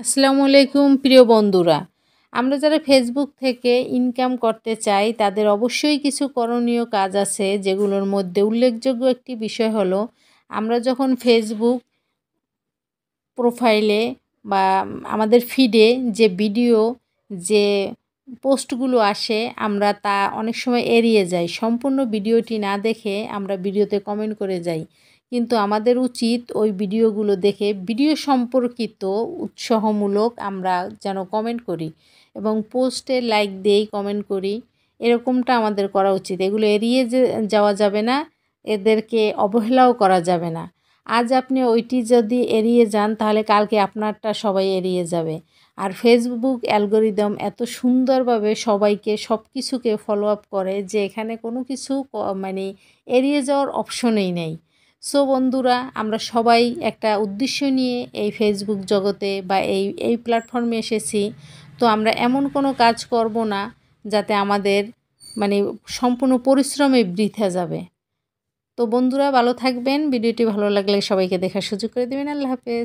আসসালামু আলাইকুম প্রিয় বন্ধুরা, আমরা যারা ফেসবুক থেকে ইনকাম করতে চাই তাদের অবশ্যই কিছু করণীয় কাজ আছে, যেগুলোর মধ্যে উল্লেখযোগ্য একটি বিষয় হলো আমরা যখন ফেসবুক প্রোফাইলে বা আমাদের ফিডে যে ভিডিও যে পোস্টগুলো আসে আমরা তা অনেক সময় এড়িয়ে যাই। সম্পূর্ণ ভিডিওটি না দেখে আমরা ভিডিওতে কমেন্ট করে যাই, কিন্তু আমাদের উচিত ওই ভিডিওগুলো দেখে ভিডিও সম্পর্কিত উৎসাহমূলক আমরা যেন কমেন্ট করি এবং পোস্টে লাইক দিই, কমেন্ট করি। এরকমটা আমাদের করা উচিত। এগুলো এড়িয়ে যাওয়া যাবে না, এদেরকে অবহেলাও করা যাবে না। আজ আপনি ওইটি যদি এড়িয়ে যান তাহলে কালকে আপনারটা সবাই এড়িয়ে যাবে। আর ফেসবুক অ্যালগরিদম এত সুন্দরভাবে সবাইকে সব কিছুকে ফলো আপ করে যে এখানে কোনো কিছু মানে এড়িয়ে যাওয়ার অপশনেই নেই। সো বন্ধুরা, আমরা সবাই একটা উদ্দেশ্য নিয়ে এই ফেসবুক জগতে বা এই প্ল্যাটফর্মে এসেছি। তো আমরা এমন কোনো কাজ করব না যাতে আমাদের মানে সম্পূর্ণ পরিশ্রমে বৃথা যাবে। তো বন্ধুরা, ভালো থাকবেন। ভিডিওটি ভালো লাগলে সবাইকে দেখার সুযোগ করে দেবেন। আল্লাহ হাফেজ।